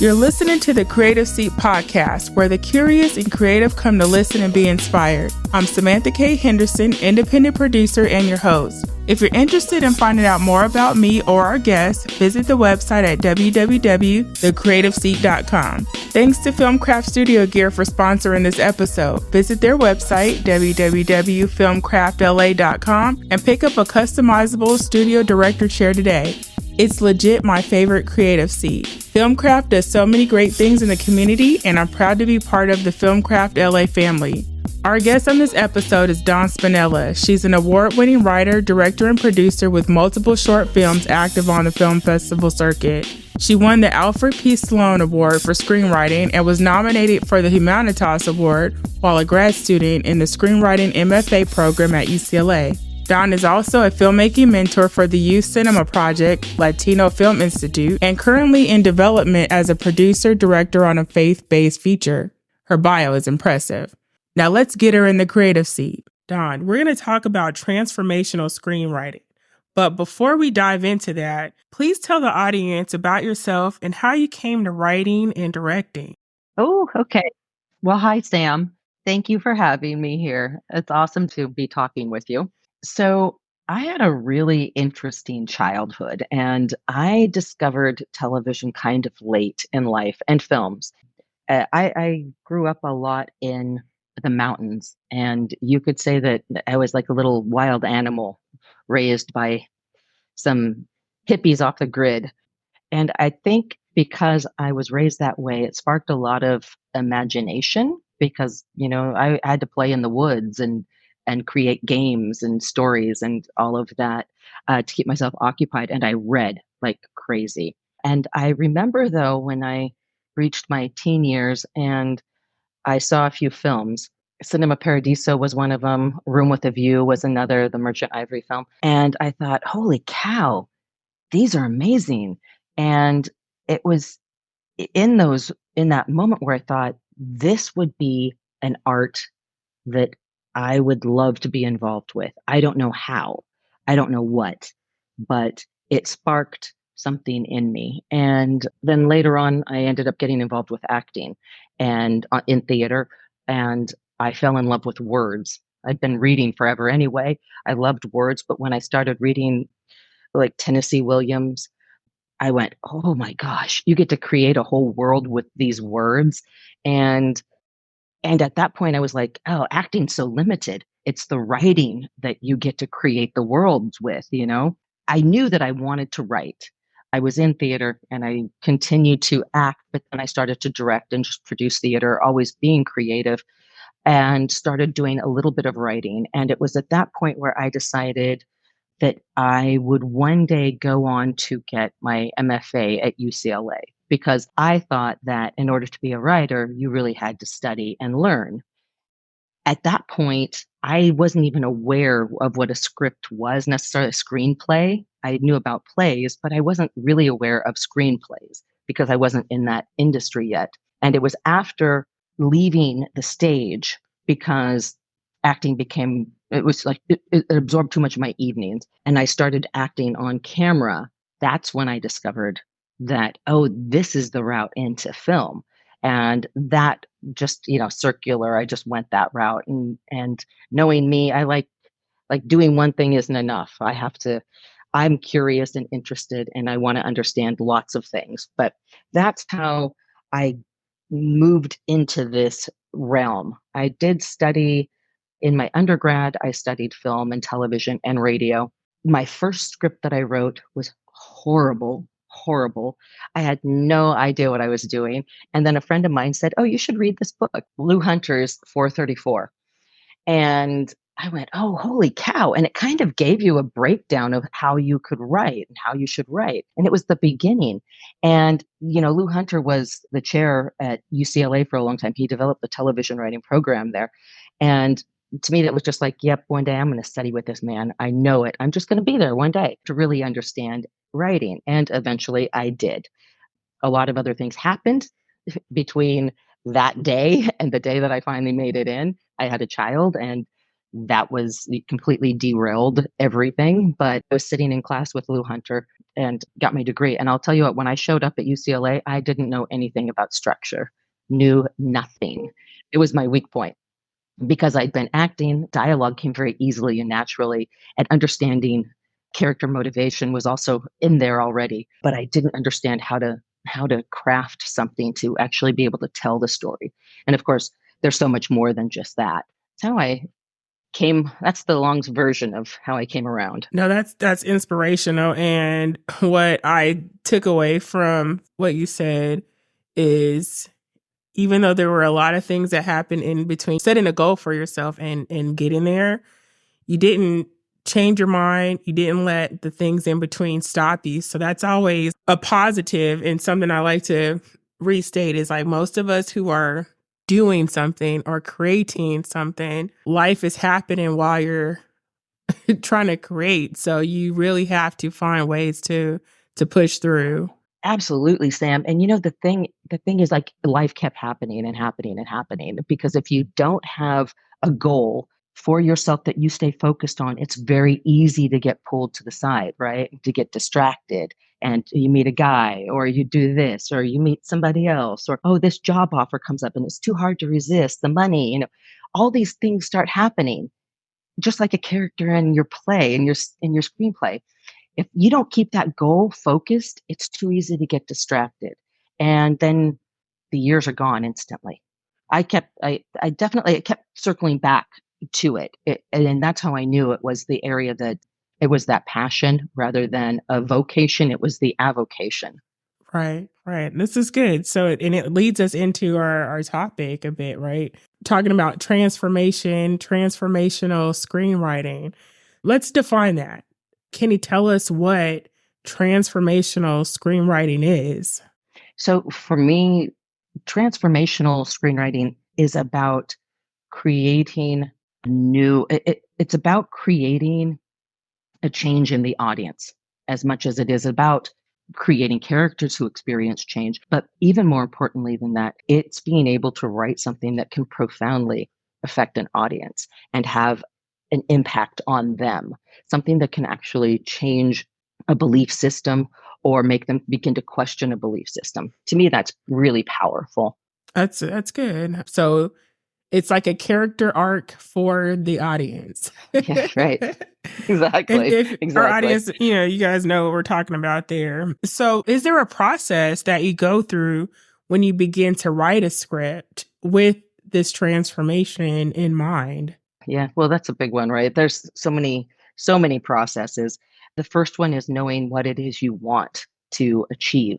You're listening to the Creative Seat Podcast, where the curious and creative come to listen and be inspired. I'm Samantha K. Henderson, independent producer and your host. If you're interested in finding out more about me or our guests, visit the website at www.thecreativeseat.com. Thanks to Filmcraft Studio Gear for sponsoring this episode. Visit their website, www.filmcraftla.com, and pick up a customizable studio director chair today. It's legit my favorite creative seat. Filmcraft does so many great things in the community, and I'm proud to be part of the Filmcraft LA family. Our guest on this episode is Dawn Spinella. She's an award-winning writer, director, and producer with multiple short films active on the film festival circuit. She won the Alfred P. Sloan Award for Screenwriting and was nominated for the Humanitas Award while a grad student in the Screenwriting MFA program at UCLA. Dawn is also a filmmaking mentor for the Youth Cinema Project, Latino Film Institute, and currently in development as a producer-director on a faith-based feature. Her bio is impressive. Now let's get her in the creative seat. Dawn, we're going to talk about transformational screenwriting. But before we dive into that, please tell the audience about yourself and how you came to writing and directing. Oh, okay. Well, hi, Sam. Thank you for having me here. It's awesome to be talking with you. So, I had a really interesting childhood, and I discovered television kind of late in life and films. I grew up a lot in the mountains, and you could say that I was like a little wild animal raised by some hippies off the grid. And I think because I was raised that way, it sparked a lot of imagination because, I had to play in the woods and create games and stories and all of that to keep myself occupied. And I read like crazy. And I remember, though, when I reached my teen years and I saw a few films. Cinema Paradiso was one of them. Room with a View was another, the Merchant Ivory film. And I thought, holy cow, these are amazing. And it was in that moment where I thought this would be an art that I would love to be involved with. I don't know how, I don't know what, but it sparked something in me. And then later on, I ended up getting involved with acting and in theater, and I fell in love with words. I'd been reading forever anyway. I loved words, but when I started reading like Tennessee Williams, I went, oh my gosh, you get to create a whole world with these words. And at that point I was like, oh, acting's so limited. It's the writing that you get to create the worlds with. I knew that I wanted to write. I was in theater and I continued to act, but then I started to direct and just produce theater, always being creative, and started doing a little bit of writing. And it was at that point where I decided that I would one day go on to get my MFA at UCLA because I thought that in order to be a writer, you really had to study and learn. At that point, I wasn't even aware of what a script was, necessarily a screenplay. I knew about plays, but I wasn't really aware of screenplays because I wasn't in that industry yet. And it was after leaving the stage because acting became it was like it absorbed too much of my evenings and I started acting on camera. That's when I discovered that, oh, this is the route into film. And that just, circular, I just went that route. And knowing me, I like doing one thing isn't enough. I'm curious and interested and I want to understand lots of things. But that's how I moved into this realm. I did study in my undergrad, I studied film and television and radio. My first script that I wrote was horrible, horrible. I had no idea what I was doing. And then a friend of mine said, oh, you should read this book, Lou Hunter's 434. And I went, oh, holy cow. And it kind of gave you a breakdown of how you could write and how you should write. And it was the beginning. And, Lou Hunter was the chair at UCLA for a long time. He developed the television writing program there. And to me, that was just like, yep, one day I'm going to study with this man. I know it. I'm just going to be there one day to really understand writing. And eventually I did. A lot of other things happened between that day and the day that I finally made it in. I had a child and that was completely derailed everything. But I was sitting in class with Lou Hunter and got my degree. And I'll tell you what, when I showed up at UCLA, I didn't know anything about structure, knew nothing. It was my weak point because I'd been acting, dialogue came very easily and naturally, and understanding character motivation was also in there already. But I didn't understand how to craft something to actually be able to tell the story. And of course, there's so much more than just that. That's how I came. That's the long version of how I came around. No, that's inspirational. And what I took away from what you said is even though there were a lot of things that happened in between setting a goal for yourself and getting there, you didn't change your mind. You didn't let the things in between stop you. So that's always a positive, and something I like to restate is like most of us who are doing something or creating something, life is happening while you're trying to create. So you really have to find ways to push through. Absolutely, Sam. And the thing is like life kept happening and happening and happening because if you don't have a goal for yourself that you stay focused on, it's very easy to get pulled to the side, right? To get distracted and you meet a guy or you do this or you meet somebody else or oh, this job offer comes up and it's too hard to resist, the money, all these things start happening just like a character in your play in your screenplay. If you don't keep that goal focused, it's too easy to get distracted. And then the years are gone instantly. I definitely it kept circling back to it. And that's how I knew it was the area that it was that passion rather than a vocation. It was the avocation. Right, right. This is good. So, and it leads us into our topic a bit, right? Talking about transformation, transformational screenwriting. Let's define that. Can you tell us what transformational screenwriting is? So for me, transformational screenwriting is about creating it's about creating a change in the audience as much as it is about creating characters who experience change. But even more importantly than that, it's being able to write something that can profoundly affect an audience and have an impact on them, something that can actually change a belief system or make them begin to question a belief system. To me, that's really powerful. That's good. So it's like a character arc for the audience. Yeah, right. Exactly. If our Exactly. audience, you guys know what we're talking about there. So, is there a process that you go through when you begin to write a script with this transformation in mind? Yeah, well, that's a big one, right? There's so many processes. The first one is knowing what it is you want to achieve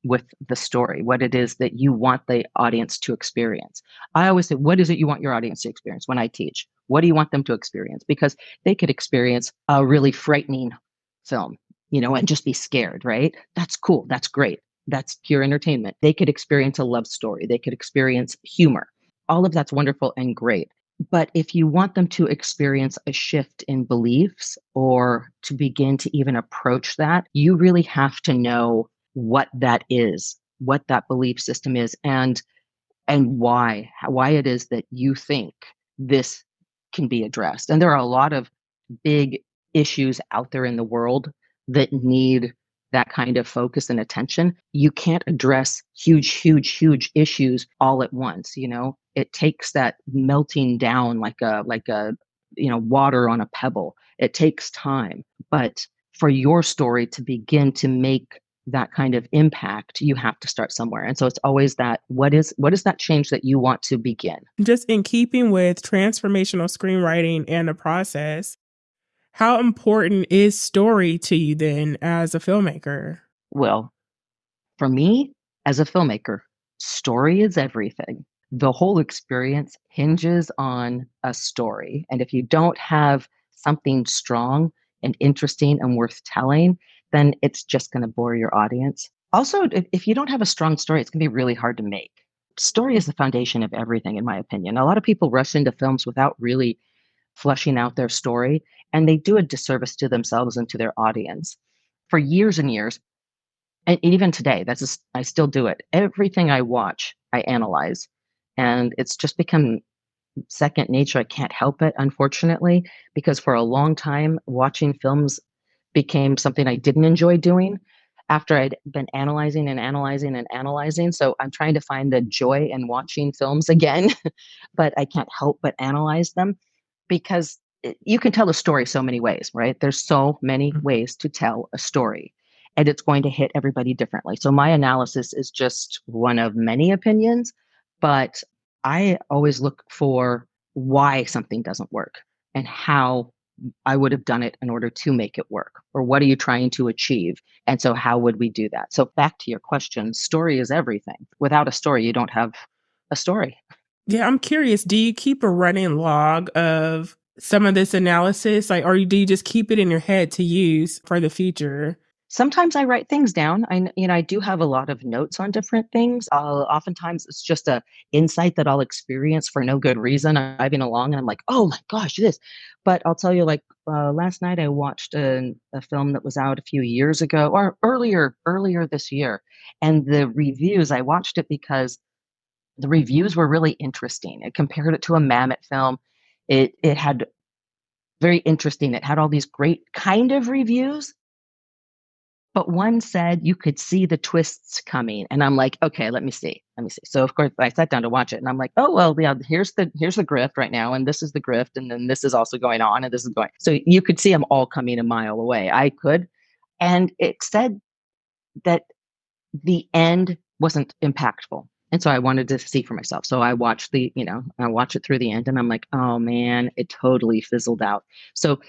with the story, what it is that you want the audience to experience. I always say, what is it you want your audience to experience when I teach? What do you want them to experience? Because they could experience a really frightening film, and just be scared, right? That's cool. That's great. That's pure entertainment. They could experience a love story. They could experience humor. All of that's wonderful and great. But if you want them to experience a shift in beliefs or to begin to even approach that, you really have to know what that is, what that belief system is, and why it is that you think this can be addressed. And there are a lot of big issues out there in the world that need that kind of focus and attention. You can't address huge, huge, huge issues all at once. It takes that melting down like a water on a pebble. It takes time. But for your story to begin to make that kind of impact, you have to start somewhere. And so it's always that what is that change that you want to begin? Just in keeping with transformational screenwriting and the process, how important is story to you then as a filmmaker? Well, for me, as a filmmaker, story is everything. The whole experience hinges on a story. And if you don't have something strong and interesting and worth telling, then it's just going to bore your audience. Also, if you don't have a strong story, it's going to be really hard to make. Story is the foundation of everything, in my opinion. A lot of people rush into films without really fleshing out their story, and they do a disservice to themselves and to their audience. For years and years, and even today, I still do it. Everything I watch, I analyze, and it's just become second nature. I can't help it, unfortunately, because for a long time, watching films became something I didn't enjoy doing after I'd been analyzing and analyzing and analyzing. So I'm trying to find the joy in watching films again, but I can't help but analyze them because you can tell a story so many ways, right? There's so many ways to tell a story, and it's going to hit everybody differently. So my analysis is just one of many opinions, but I always look for why something doesn't work and how I would have done it in order to make it work. Or what are you trying to achieve? And so, how would we do that? So, back to your question, story is everything. Without a story, you don't have a story. Yeah, I'm curious. Do you keep a running log of some of this analysis? Like, or do you just keep it in your head to use for the future? Sometimes I write things down. I do have a lot of notes on different things. Oftentimes it's just a insight that I'll experience for no good reason. I'm driving along and I'm like, oh my gosh, this. But I'll tell you, like last night I watched a film that was out a few years ago or earlier this year, and the reviews. I watched it because the reviews were really interesting. It compared it to a Mammoth film. It had very interesting. It had all these great kind of reviews, but one said you could see the twists coming. And I'm like, okay, let me see. Let me see. So of course I sat down to watch it and I'm like, oh well, yeah, here's the grift right now, and this is the grift, and then this is also going on, and this is going. So you could see them all coming a mile away. I could. And it said that the end wasn't impactful. And so I wanted to see for myself. So I watch it through the end and I'm like, oh man, it totally fizzled out. So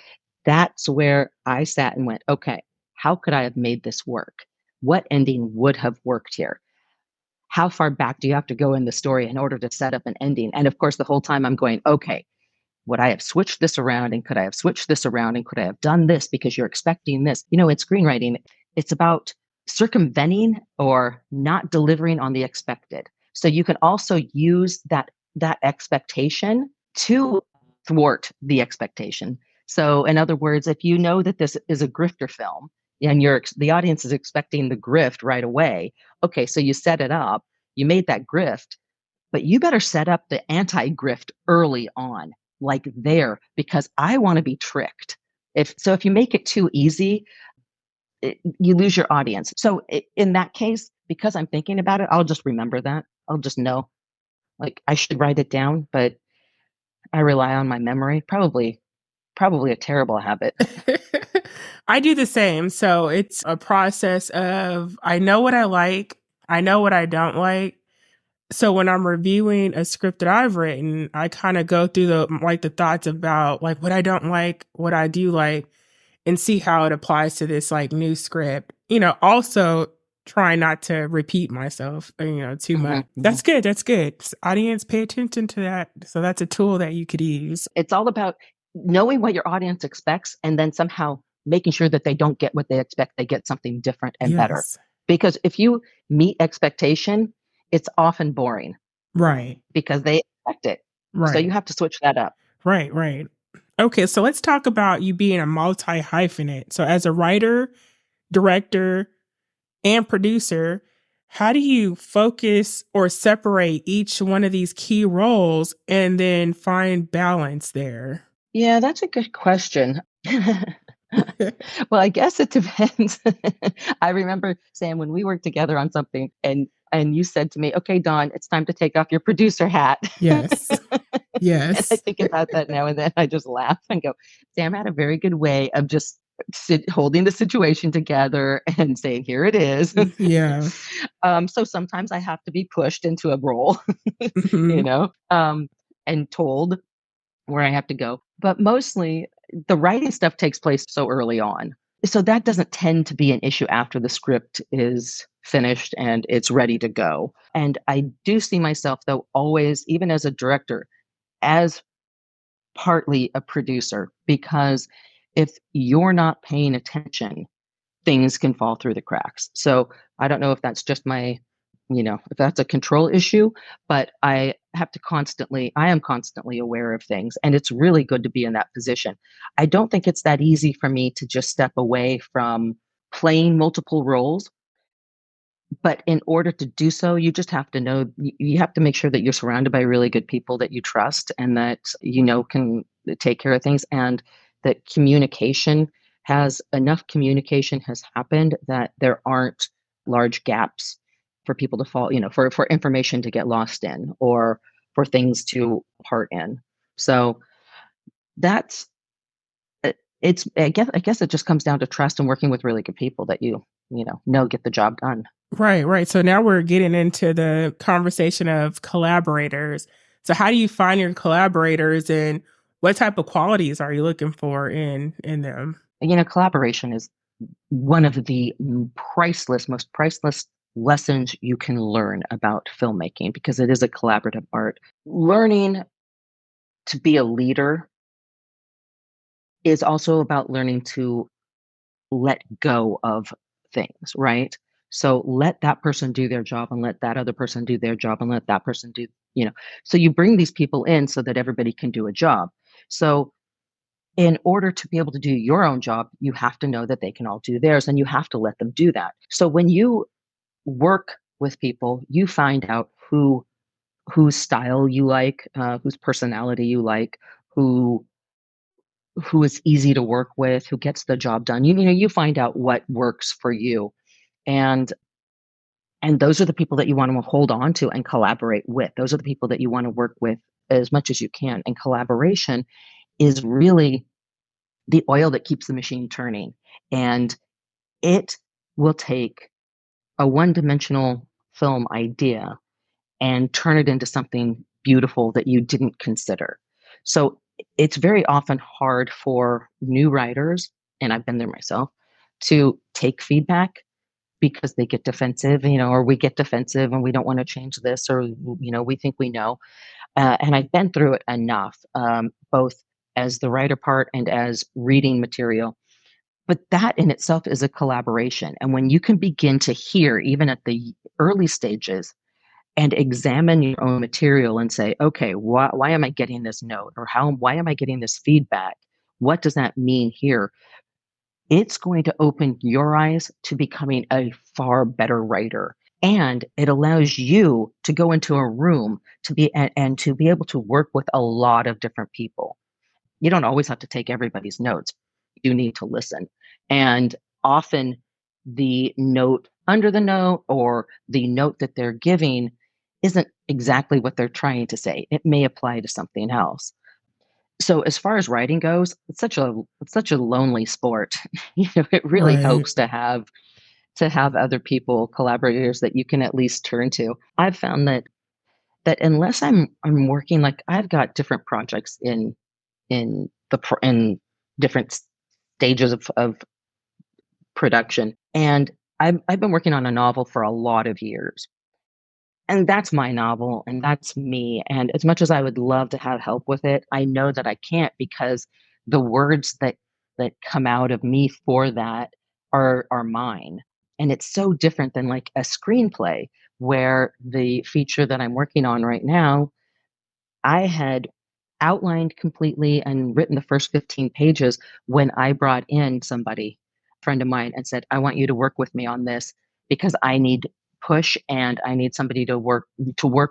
that's where I sat and went, okay, how could I have made this work? What ending would have worked here? How far back do you have to go in the story in order to set up an ending? And of course, the whole time I'm going, okay, would I have switched this around? And could I have switched this around? And could I have done this because you're expecting this? In screenwriting, it's about circumventing or not delivering on the expected. So you can also use that expectation to thwart the expectation. So in other words, if you know that this is a grifter film and the audience is expecting the grift right away, okay, so you set it up, you made that grift, but you better set up the anti-grift early on, like there, because I want to be tricked. If you make it too easy, you lose your audience. So in that case, because I'm thinking about it, I'll just remember that. I'll just know, like I should write it down, but I rely on my memory. Probably a terrible habit. I do the same. So it's a process of I know what I like, I know what I don't like. So when I'm reviewing a script that I've written, I kind of go through the thoughts about like what I don't like, what I do like, and see how it applies to this like new script. Also try not to repeat myself, too much. Mhm. That's good. That's good. Audience, pay attention to that. So that's a tool that you could use. It's all about knowing what your audience expects and then somehow making sure that they don't get what they expect, they get something different and better. Yes. Because if you meet expectation, it's often boring Right. because they expect it. So you Right. have to switch that up. Right. Right. Okay. So let's talk about you being a multi hyphenate. So as a writer, director, and producer, how do you focus or separate each one of these key roles and then find balance there? Yeah, that's a good question. Well, I guess it depends. I remember, Sam, when we worked together on something and you said to me, "Okay, Dawn, it's time to take off your producer hat." Yes. And I Yes. think about that now and then. I just laugh and go, Sam had a very good way of just holding the situation together and saying, "Here it is." Yeah. So sometimes I have to be pushed into a role, you Mhm. know, and told where I have to go. But mostly the writing stuff takes place so early on. So that doesn't tend to be an issue after the script is finished and it's ready to go. And I do see myself, though, always, even as a director, as partly a producer, because if you're not paying attention, things can fall through the cracks. So I don't know if that's just if that's a control issue, but I am constantly aware of things. And it's really good to be in that position. I don't think it's that easy for me to just step away from playing multiple roles. But in order to do so, you just have to know, you have to make sure that you're surrounded by really good people that you trust and that you know can take care of things, and that communication has happened that there aren't large gaps for people to fall, for information to get lost in, or for things to part in. So that's it's I guess it just comes down to trust and working with really good people that you know get the job done. Right, right. So now we're getting into the conversation of collaborators. So how do you find your collaborators and what type of qualities are you looking for in them? Collaboration is one of the most priceless lessons you can learn about filmmaking, because it is a collaborative art. Learning to be a leader is also about learning to let go of things, right? So let that person do their job, and let that other person do their job, and let that person do, you know. So you bring these people in so that everybody can do a job. So in order to be able to do your own job, you have to know that they can all do theirs, and you have to let them do that. So when you work with people, you find out whose style you like, whose personality you like, who who is easy to work with, who gets the job done. You find out what works for you, and those are the people that you want to hold on to and collaborate with. Those are the people that you want to work with as much as you can. And collaboration is really the oil that keeps the machine turning. And it will take a one-dimensional film idea and turn it into something beautiful that you didn't consider. So it's very often hard for new writers, and I've been there myself, to take feedback, because they get defensive, or we get defensive and we don't want to change this, or we think we know. And I've been through it enough, both as the writer part and as reading material. But that in itself is a collaboration. And when you can begin to hear, even at the early stages, and examine your own material and say, okay, why am I getting this note? Or why am I getting this feedback? What does that mean here? It's going to open your eyes to becoming a far better writer. And it allows you to go into a room and to be able to work with a lot of different people. You don't always have to take everybody's notes. You need to listen. And often the note under the note, or the note that they're giving, isn't exactly what they're trying to say. It may apply to something else. So as far as writing goes, it's such a lonely sport. It really Right. helps to have other people, collaborators that you can at least turn to. I've found that unless I'm working, like, I've got different projects in different stages of production, and I've been working on a novel for a lot of years. And that's my novel, and that's me, and as much as I would love to have help with it, I know that I can't, because the words that come out of me for that are mine. And it's so different than, like, a screenplay, where the feature that I'm working on right now, I had outlined completely and written the first 15 pages when I brought in somebody, a friend of mine, and said, I want you to work with me on this, because I need push, and I need somebody to work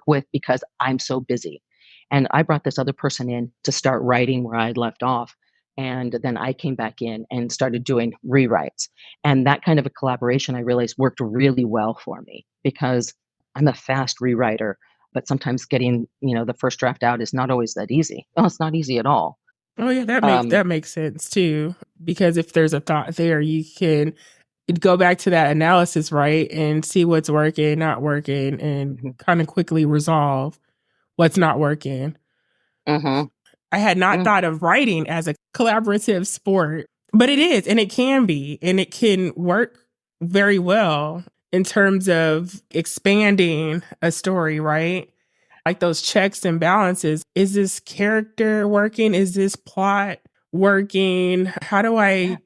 with, because I'm so busy. And I brought this other person in to start writing where I'd left off. And then I came back in and started doing rewrites. And that kind of a collaboration, I realized, worked really well for me, because I'm a fast rewriter, but sometimes getting, the first draft out is not always that easy. Oh, it's not easy at all. Oh yeah, that makes Um, that makes sense too. Because if there's a thought there, you can go back to that analysis, right? And see what's working, not working, and mhm, kind of quickly resolve what's not working. mhm, I had not mm, thought of writing as a collaborative sport, but it is, and it can be, and it can work very well in terms of expanding a story, right? Like those checks and balances. Is this character working? Is this plot working? How do yeah, I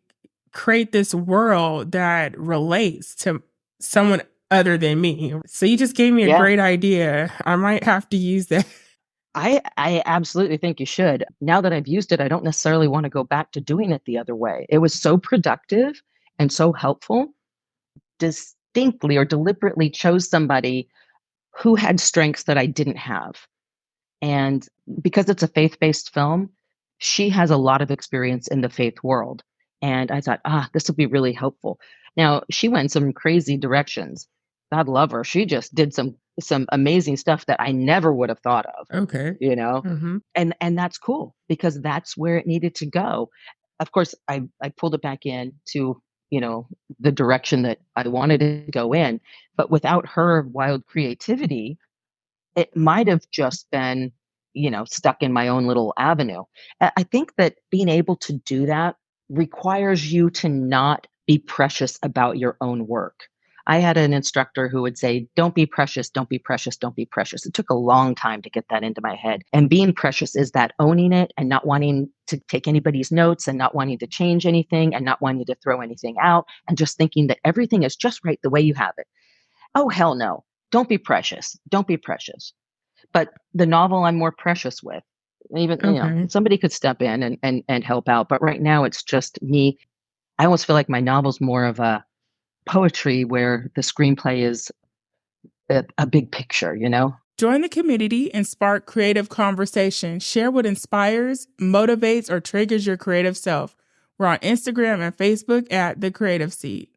create this world that relates to someone other than me? So you just gave me a yeah. great idea. I might have to use that. I absolutely think you should. Now that I've used it, I don't necessarily want to go back to doing it the other way. It was so productive and so helpful. distinctly or deliberately chose somebody who had strengths that I didn't have. And because it's a faith-based film, she has a lot of experience in the faith world. And I thought, this will be really helpful. Now, she went in some crazy directions. God love her. She just did some amazing stuff that I never would have thought of, Okay. you know? Mm-hmm. And that's cool because that's where it needed to go. Of course, I pulled it back in to, the direction that I wanted it to go in, but without her wild creativity, it might have just been, stuck in my own little avenue. I think that being able to do that requires you to not be precious about your own work. I had an instructor who would say, "Don't be precious, don't be precious, don't be precious." It took a long time to get that into my head. And being precious is that owning it and not wanting to take anybody's notes and not wanting to change anything and not wanting to throw anything out and just thinking that everything is just right the way you have it. Oh, hell no. Don't be precious. Don't be precious. But the novel I'm more precious with. Even, Okay. somebody could step in and help out. But right now it's just me. I almost feel like my novel's more of a poetry where the screenplay is a big picture, you know? Join the community and spark creative conversation. Share what inspires, motivates, or triggers your creative self. We're on Instagram and Facebook at The Creative Seed.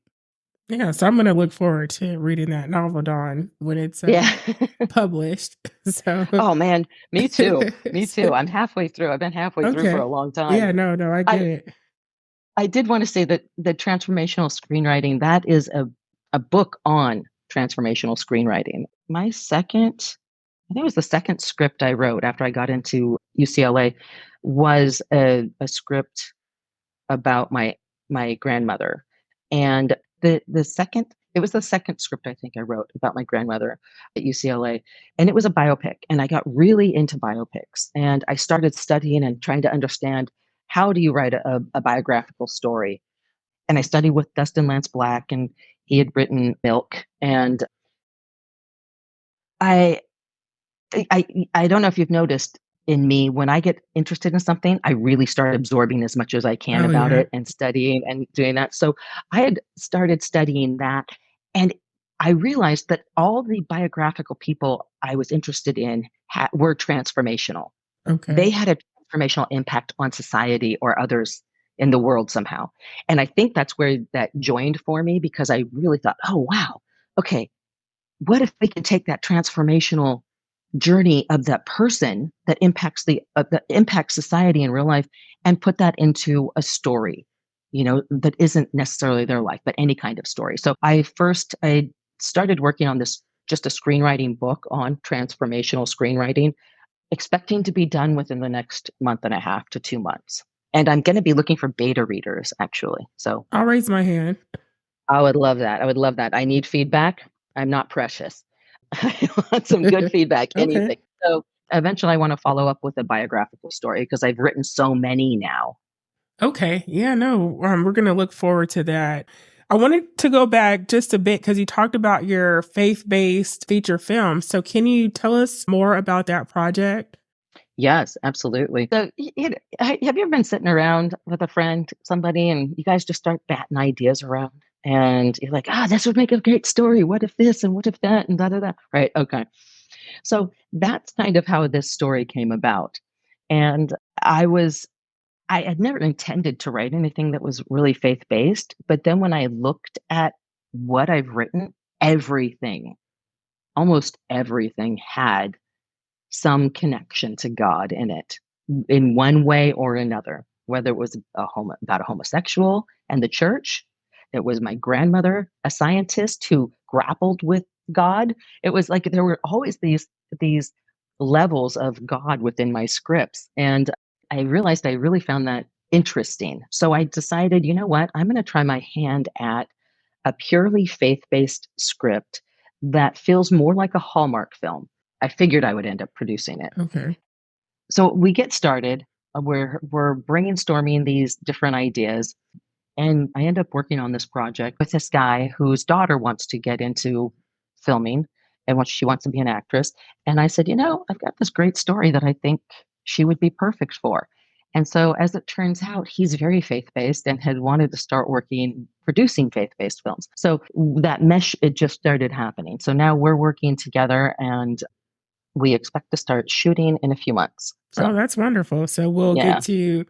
Yeah, so I'm going to look forward to reading that novel, Dawn, when it's Yeah. published. So, Oh man, me too. Me too. I'm halfway through. I've been halfway through for okay. a long time. Yeah, no, I get I it. I did want to say that the transformational screenwriting, that is a book on transformational screenwriting. I think it was the second script I wrote after I got into UCLA was a script about my grandmother. And it was the second script I think I wrote about my grandmother at UCLA. And it was a biopic. And I got really into biopics. And I started studying and trying to understand how do you write a biographical story. And I studied with Dustin Lance Black, and he had written Milk. And I I don't know if you've noticed in me, when I get interested in something, I really start absorbing as much as I can Oh, about yeah. it and studying and doing that. So I had started studying that, and I realized that all the biographical people I was interested in were transformational. They Okay. had a transformational impact on society or others in the world somehow. And I think that's where that joined for me because I really thought, oh, wow, okay, what if we could take that transformational journey of that person that impacts society in real life and put that into a story, that isn't necessarily their life, but any kind of story. So I started working on this, just a screenwriting book on transformational screenwriting, expecting to be done within the next month and a half to 2 months. And I'm going to be looking for beta readers actually. So I'll raise my hand. I would love that. I would love that. I need feedback. I'm not precious. I want some good feedback, Okay. anything. So eventually I want to follow up with a biographical story because I've written so many now. Okay. Yeah, no, we're going to look forward to that. I wanted to go back just a bit because you talked about your faith based feature film. So, can you tell us more about that project? Yes, absolutely. So, have you ever been sitting around with a friend, somebody, and you guys just start batting ideas around? And you're like, this would make a great story. What if this and what if that and da da da? Right. Okay. So that's kind of how this story came about. And I had never intended to write anything that was really faith based. But then when I looked at what I've written, everything, almost everything had some connection to God in it in one way or another, whether it was about a homosexual and the church. It was my grandmother, a scientist who grappled with God. It was like there were always these levels of God within my scripts. And I realized I really found that interesting. So I decided, you know what, I'm going to try my hand at a purely faith-based script that feels more like a Hallmark film. I figured I would end up producing it. Okay. So we get started. We're brainstorming these different ideas, and I end up working on this project with this guy whose daughter wants to get into filming and she wants to be an actress. And I said, I've got this great story that I think she would be perfect for. And so, as it turns out, he's very faith based and had wanted to start working producing faith based films. So, that mesh, it just started happening. So, now we're working together and we expect to start shooting in a few months. Oh, So, that's wonderful. So we'll get yeah. to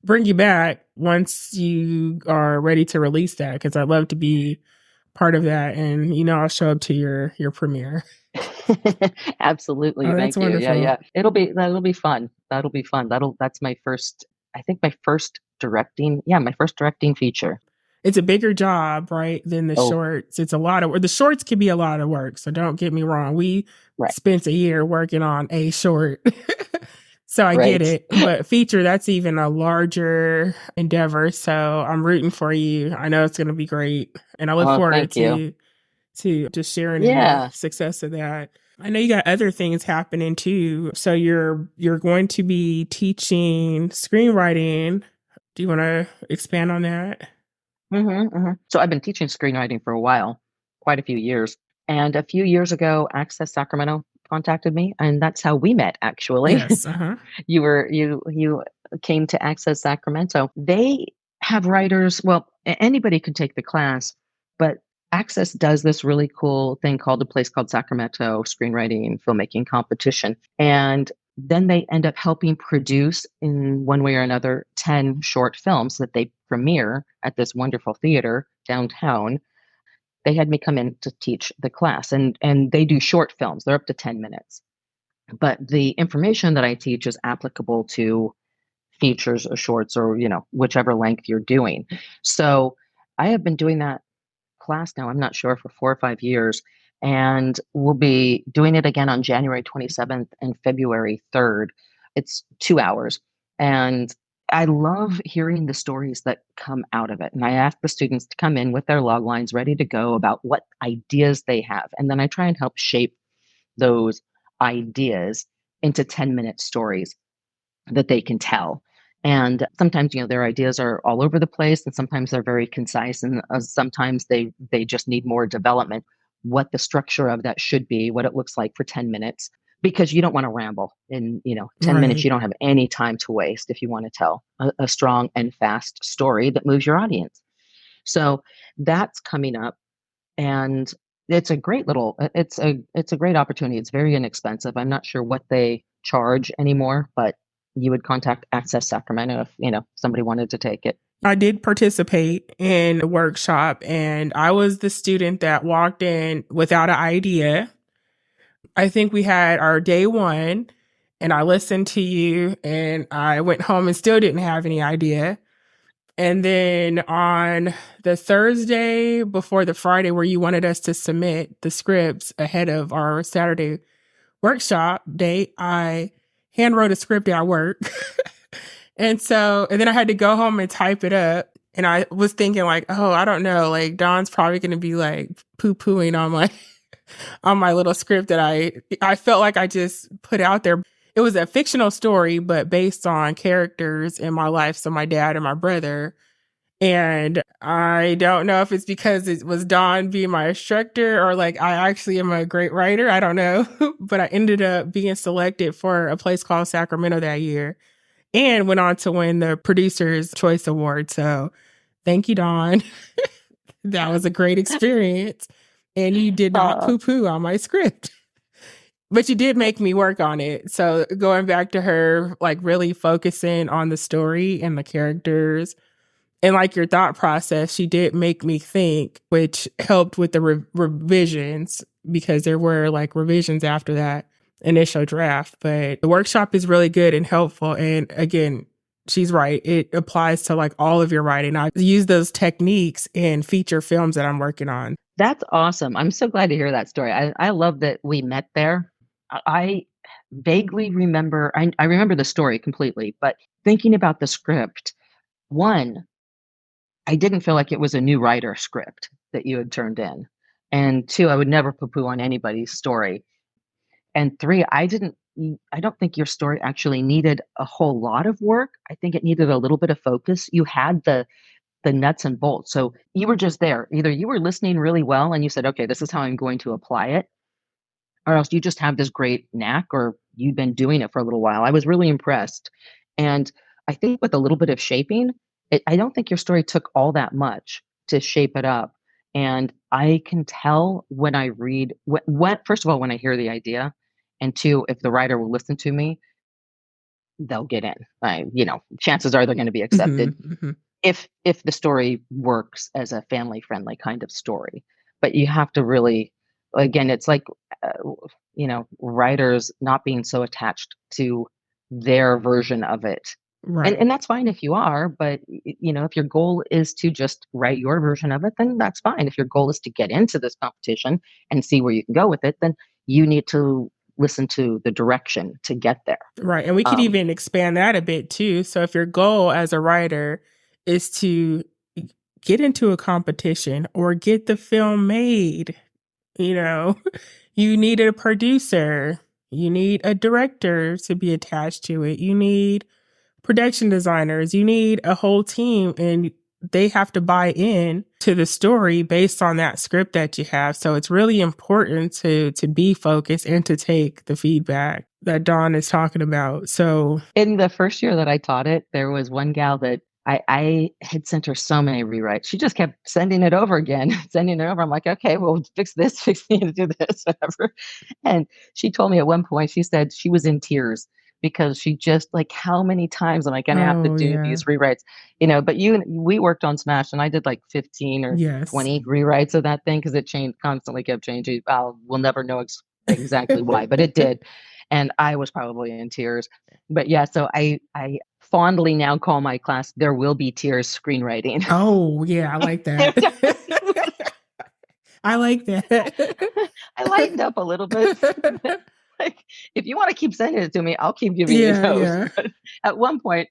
bring you back once you are ready to release that because I'd love to be part of that. And I'll show up to your premiere. Absolutely. Oh, that's Thank you. Yeah, wonderful. yeah. That'll be fun. That'll be fun. That's my first, I think my first directing. Yeah, my first directing feature. It's a bigger job, right, than the Oh, shorts. It's a lot of work. The shorts can be a lot of work. So don't get me wrong. We right. spent a year working on a short. So I get Right. it. But feature, that's even a larger endeavor. So I'm rooting for you. I know it's going to be great. And I look Oh, forward thank you. to just sharing in the Yeah. success of that. I know you got other things happening too. So you're going to be teaching screenwriting. Do you want to expand on that? So I've been teaching screenwriting for a while, quite a few years. And a few years ago, Access Sacramento contacted me, and that's how we met, actually. Yes. Uh-huh. You came to Access Sacramento. They have writers. Well, anybody can take the class, but Access does this really cool thing called a place called Sacramento Screenwriting Filmmaking Competition, and then they end up helping produce in one way or another 10 short films that they premiere at this wonderful theater downtown. They had me come in to teach the class, and they do short films. They're up to 10 minutes, but the information that I teach is applicable to features or shorts or whichever length you're doing. So I have been doing that class now, I'm not sure, for 4 or 5 years, and we'll be doing it again on January 27th and February 3rd. It's 2 hours, and I love hearing the stories that come out of it. And I ask the students to come in with their log lines ready to go about what ideas they have, and then I try and help shape those ideas into 10-minute stories that they can tell. And sometimes, their ideas are all over the place, and sometimes they're very concise, and sometimes they just need more development. What the structure of that should be, what it looks like for 10 minutes, because you don't want to ramble in 10 minutes. Right. You don't have any time to waste if you want to tell a strong and fast story that moves your audience. So that's coming up, and it's a great opportunity. It's very inexpensive. I'm not sure what they charge anymore, but you would contact Access Sacramento if somebody wanted to take it. I did participate in a workshop and I was the student that walked in without an idea. I think we had our day one and I listened to you and I went home and still didn't have any idea. And then on the Thursday before the Friday where you wanted us to submit the scripts ahead of our Saturday workshop date, I hand wrote a script at work. And then I had to go home and type it up. And I was thinking like, oh, I don't know, like Dawn's probably going to be like poo-pooing on my on my little script that I felt like I just put out there. It was a fictional story, but based on characters in my life, so my dad and my brother. And I don't know if it's because it was Dawn being my instructor or like I actually am a great writer. I don't know. But I ended up being selected for a place called Sacramento that year and went on to win the Producer's Choice Award. So thank you, Dawn. That was a great experience. And you did not Uh, poo poo on my script, but you did make me work on it. So going back to her, like really focusing on the story and the characters and like your thought process, she did make me think, which helped with the revisions because there were like revisions after that initial draft. But the workshop is really good and helpful. And again, she's right. It applies to like all of your writing. I use those techniques in feature films that I'm working on. that's awesome. I'm so glad to hear that story. I love that we met there. I vaguely remember, I remember the story completely, but thinking about the script, one, I didn't feel like it was a new writer script that you had turned in. And two, I would never poo poo on anybody's story. And three, I don't think your story actually needed a whole lot of work. I think it needed a little bit of focus. You had the nuts and bolts. So you were just there. Either you were listening really well and you said, okay, this is how I'm going to apply it, or else you just have this great knack or you've been doing it for a little while. I was really impressed. And I think with a little bit of shaping, I don't think your story took all that much to shape it up. And I can tell when I read, first of all, when I hear the idea, and two, if the writer will listen to me, they'll get in. Chances are they're going to be accepted Hmm. Hmm. if the story works as a family friendly kind of story. But you have to really, again, it's like writers not being so attached to their version of it. Right. And that's fine if you are, but if your goal is to just write your version of it, then that's fine. If your goal is to get into this competition and see where you can go with it, then you need to listen to the direction to get there. Right. And we could um, even expand that a bit too. So if your goal as a writer is to get into a competition or get the film made, you know, you need a producer, you need a director to be attached to it, you need production designers, you need a whole team, and they have to buy in to the story based on that script that you have. So it's really important to be focused and to take the feedback that Dawn is talking about. So in the first year that I taught it, there was one gal that I had sent her so many rewrites. She just kept sending it over again, sending it over. I'm like, okay, well, fix this, fix me to do this, whatever. And she told me at one point, she said she was in tears because she just like, how many times am I going to have to oh do yeah. these rewrites? But we worked on Smash, and I did like 15 or Yes. 20 rewrites of that thing because it changed, constantly kept changing. We'll never know exactly why, but it did. And I was probably in tears. But yeah, so I fondly now call my class "There Will Be Tears" screenwriting. Oh yeah, I like that. I like that. I lightened up a little bit. Like, if you want to keep sending it to me, I'll keep giving you Yeah, those. yeah. But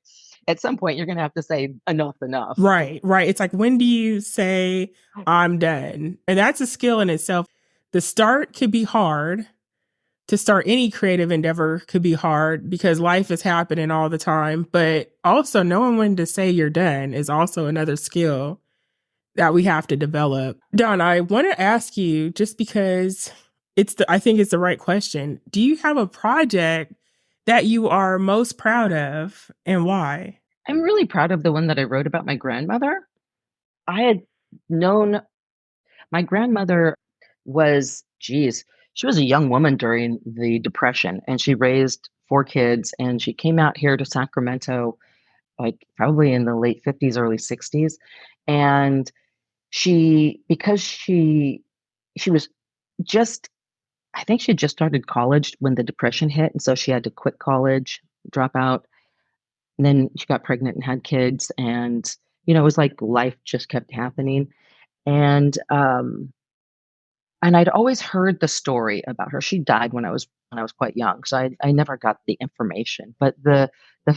at some point, you're going to have to say enough, enough. Right, right. It's like, when do you say I'm done? And that's a skill in itself. The start could be hard. To start any creative endeavor could be hard because life is happening all the time. But also, knowing when to say you're done is also another skill that we have to develop. Don, I want to ask you, just because I think it's the right question. Do you have a project that you are most proud of, and why? I'm really proud of the one that I wrote about my grandmother. I had known my grandmother geez, she was a young woman during the Depression, and she raised four kids, and she came out here to Sacramento, like probably in the late 50s, early 60s. And because she was just, I think she had just started college when the Depression hit. And so she had to quit college, drop out. And then she got pregnant and had kids. And, it was like life just kept happening. And I'd always heard the story about her. She died when I was quite young, so I never got the information. But the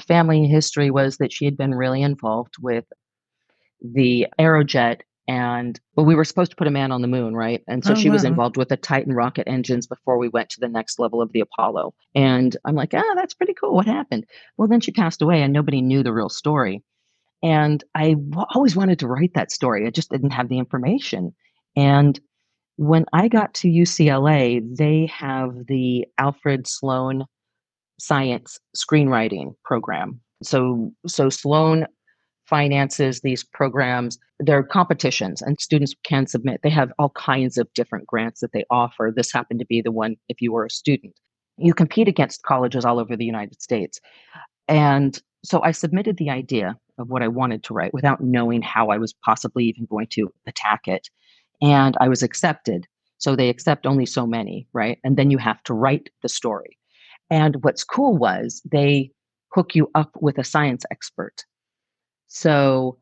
family history was that she had been really involved with the Aerojet, and well, we were supposed to put a man on the moon, right? And so Oh, she was wow. involved with the Titan rocket engines before we went to the next level of the Apollo. And I'm like, that's pretty cool. What happened? Well, then she passed away, and nobody knew the real story. And always wanted to write that story. I just didn't have the information. And when I got to UCLA, they have the Alfred Sloan Science Screenwriting Program. So Sloan finances these programs. They're competitions, and students can submit. They have all kinds of different grants that they offer. This happened to be the one if you were a student. You compete against colleges all over the United States. And so I submitted the idea of what I wanted to write without knowing how I was possibly even going to attack it. And I was accepted. So they accept only so many, right? And then you have to write the story. And what's cool was they hook you up with a science expert. So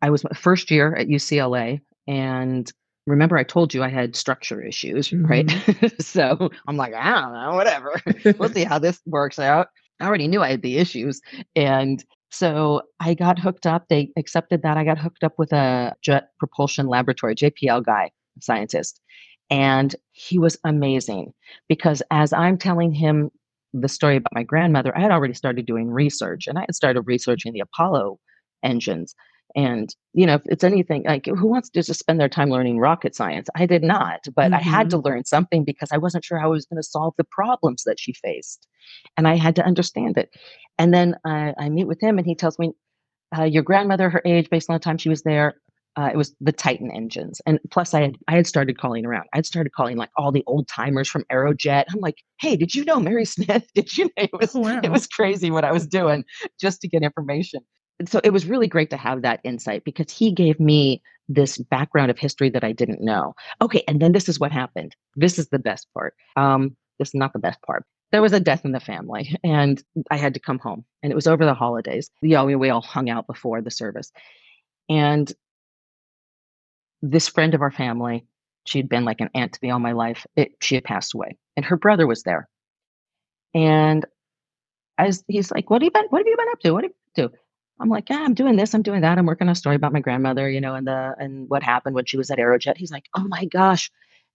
I was my first year at UCLA, and remember I told you I had structure issues, right? Hmm. So I'm like, I don't know, whatever. We'll see how this works out. I already knew I had the issues. And so I got hooked up. They accepted that. I got hooked up with a Jet Propulsion Laboratory, JPL guy, scientist. And he was amazing because as I'm telling him the story about my grandmother, I had already started doing research, and I had started researching the Apollo engines. And, if it's anything like who wants to just spend their time learning rocket science? I did not, but I had to Mm-hmm. learn something because I wasn't sure how I was going to solve the problems that she faced. And I had to understand it. And then I meet with him and he tells me, your grandmother, her age, based on the time she was there, it was the Titan engines. And plus, I had started calling around. I'd started calling like all the old timers from Aerojet. I'm like, hey, did you know Mary Smith? Did you know Oh, it wow. was crazy what I was doing just to get information. And so it was really great to have that insight because he gave me this background of history that I didn't know. Okay, and then this is what happened. This is the best part. This is not the best part. There was a death in the family, and I had to come home, and it was over the holidays. We all hung out before the service, and this friend of our family, she'd been like an aunt to me all my life. She had passed away, and her brother was there. And he's like, What have you been up to? What have you been up to?" I'm like, "Yeah, I'm doing this, I'm doing that. I'm working on a story about my grandmother, and what happened when she was at Aerojet." He's like, "Oh my gosh,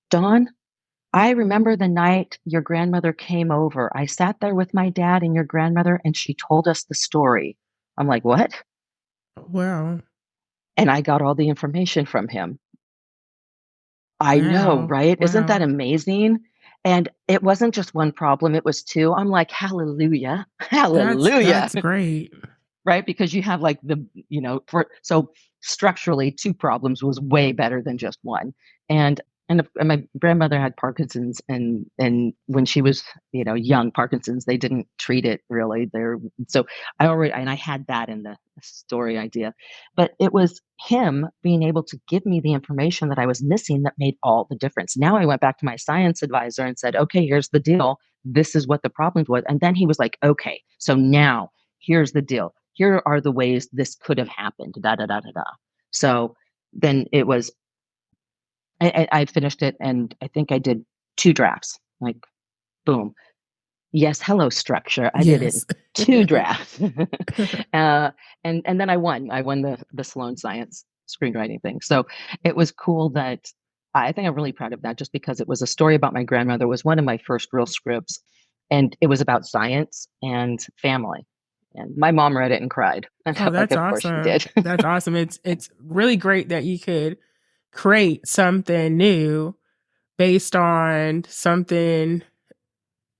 Dawn, I remember the night your grandmother came over. I sat there with my dad and your grandmother, and she told us the story." I'm like, "What?" Wow. And I got all the information from him. I know, Wow. right? Isn't that Wow. amazing? And it wasn't just one problem, it was two. I'm like, "Hallelujah, hallelujah." That's great. Right? Because you have like so structurally, two problems was way better than just one. And and my grandmother had Parkinson's, and when she was young, Parkinson's, they didn't treat it really. There, so I had that in the story idea, but it was him being able to give me the information that I was missing that made all the difference. Now I went back to my science advisor and said, "Okay, here's the deal. This is what the problem was." And then he was like, "Okay, so now here's the deal. Here are the ways this could have happened. Da da da da da." So then it was. I finished it, and I think I did two drafts. Like, boom. Yes, hello structure. I did it in Yes. two drafts, and then I won. I won the Sloan Science screenwriting thing. So it was cool that I think I'm really proud of that. Just because it was a story about my grandmother, it was one of my first real scripts, and it was about science and family. And my mom read it and cried, and Oh, I'm like, that's of course she awesome. did. That's awesome. It's really great that you could create something new based on something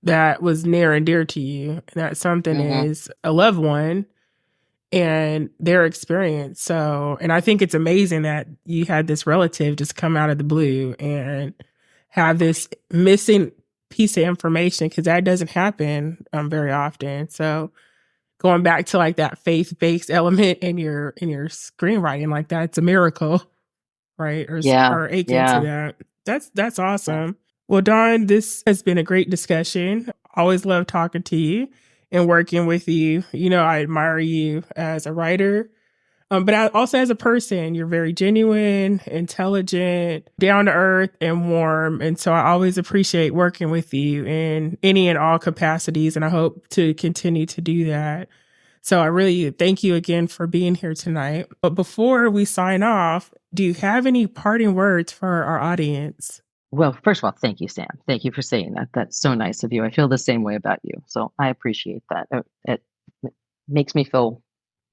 that was near and dear to you. And that something Hmm. is a loved one and their experience. So, and I think it's amazing that you had this relative just come out of the blue and have this missing piece of information because that doesn't happen very often. So, going back to like that faith-based element in your screenwriting, like that's a miracle, right? Yeah, Or akin to yeah, that. That's yeah. awesome. Well, Dawn, this has been a great discussion. Always love talking to you and working with you. You know, I admire you as a writer, but also as a person. You're very genuine, intelligent, down to earth, and warm. And so I always appreciate working with you in any and all capacities. And I hope to continue to do that. So I really thank you again for being here tonight. But before we sign off, do you have any parting words for our audience? Well, first of all, thank you, Sam. Thank you for saying that. That's so nice of you. I feel the same way about you. So I appreciate that. It makes me feel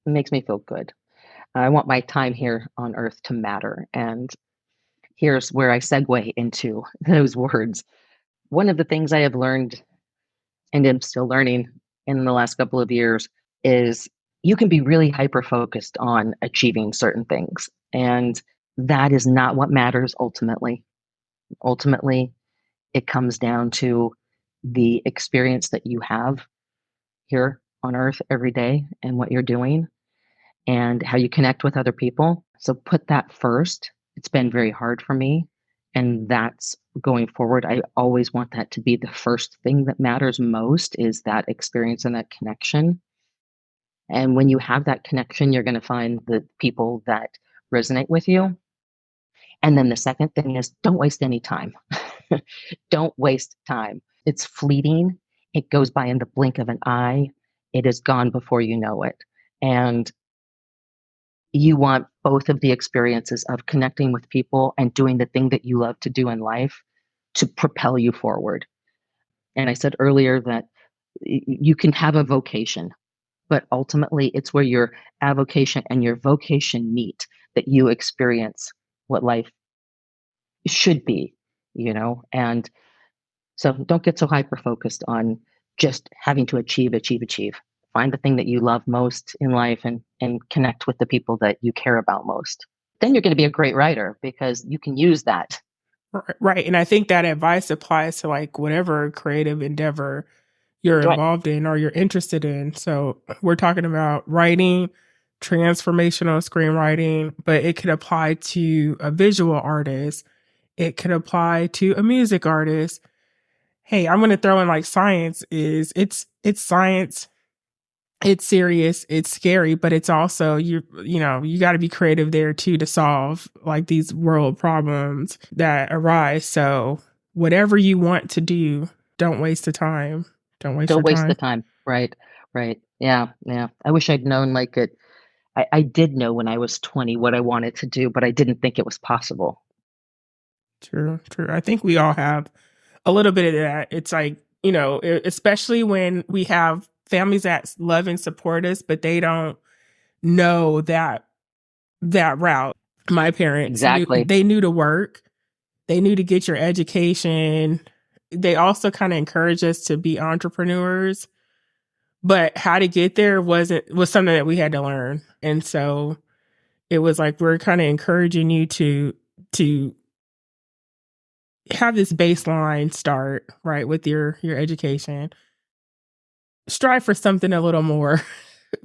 makes me feel good. I want my time here on earth to matter. And here's where I segue into those words. One of the things I have learned and am still learning in the last couple of years is you can be really hyper focused on achieving certain things. And that is not what matters ultimately. Ultimately, it comes down to the experience that you have here on earth every day and what you're doing and how you connect with other people. So put that first. It's been very hard for me. And that's going forward. I always want that to be the first thing that matters most is that experience and that connection. And when you have that connection, you're going to find the people that resonate with you. And then the second thing is don't waste any time. Don't waste time. It's fleeting. It goes by in the blink of an eye. It is gone before you know it. And you want both of the experiences of connecting with people and doing the thing that you love to do in life to propel you forward. And I said earlier that you can have a vocation, but ultimately it's where your avocation and your vocation meet, that you experience what life should be, and so don't get so hyper focused on just having to achieve, achieve, achieve. Find the thing that you love most in life and connect with the people that you care about most. Then you're going to be a great writer because you can use that. Right. And I think that advice applies to like whatever creative endeavor you're Right. involved in or you're interested in. So we're talking about writing, transformational screenwriting, but it could apply to a visual artist. It could apply to a music artist. Hey, I'm going to throw in like science is it's science. It's serious, it's scary, but it's also you got to be creative there too to solve like these world problems that arise. So whatever you want to do, don't waste the time. Don't waste your Don't waste the time. time. Right. Right. Yeah. Yeah. I wish I'd known like it. I did know when I was 20 what I wanted to do, but I didn't think it was possible. True, true. I think we all have a little bit of that. It's like, especially when we have families that love and support us, but they don't know that route. My parents Exactly. knew to work. They knew to get your education. They also kind of encouraged us to be entrepreneurs, but how to get there was something that we had to learn. And so it was like we're kind of encouraging you to have this baseline start, right, with your education. Strive for something a little more,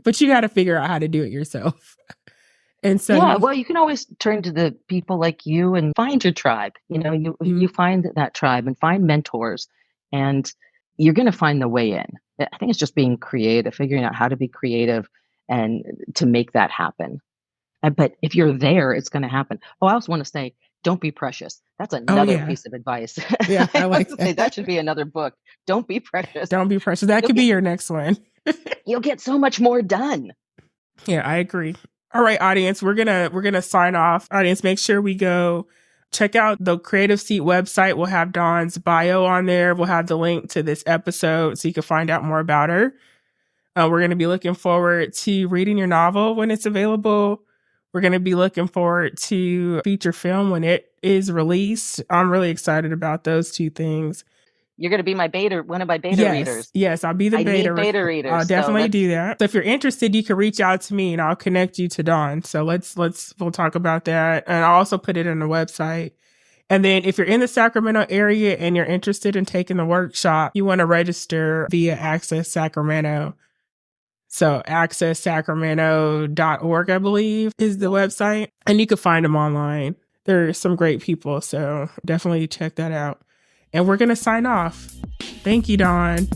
but you got to figure out how to do it yourself. And so Yeah, well, you can always turn to the people like you and find your tribe. You find that tribe and find mentors, and you're going to find the way in. I think it's just being creative, figuring out how to be creative and to make that happen. But if you're there, it's going to happen. Oh, I also want to say, don't be precious. That's oh another yeah, piece of advice. yeah, I I was like to say that that. should be another book. Don't be precious. Don't be precious. That You'll could be get your next one. you'll get so much more done. Yeah, I agree. All right, audience, we're gonna sign off. Audience, make sure we go check out the Creative Seat website. We'll have Dawn's bio on there. We'll have the link to this episode so you can find out more about her. We're going to be looking forward to reading your novel when it's available. We're going to be looking forward to feature film when it is released. I'm really excited about those two things. You're going to be one of my beta readers. Yes, I'll be the I beta. need beta I'll readers. definitely do that. So if you're interested, you can reach out to me and I'll connect you to Dawn. So we'll talk about that. And I'll also put it on the website. And then if you're in the Sacramento area and you're interested in taking the workshop, you want to register via Access Sacramento. So accesssacramento.org, I believe, is the website. And you can find them online. There are some great people. So definitely check that out. And we're going to sign off. Thank you, Dawn.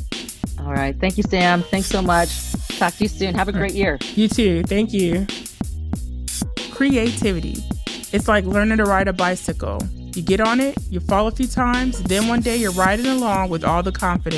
All right. Thank you, Sam. Thanks so much. Talk to you soon. Have a great year. You too. Thank you. Creativity. It's like learning to ride a bicycle. You get on it, you fall a few times, then one day you're riding along with all the confidence.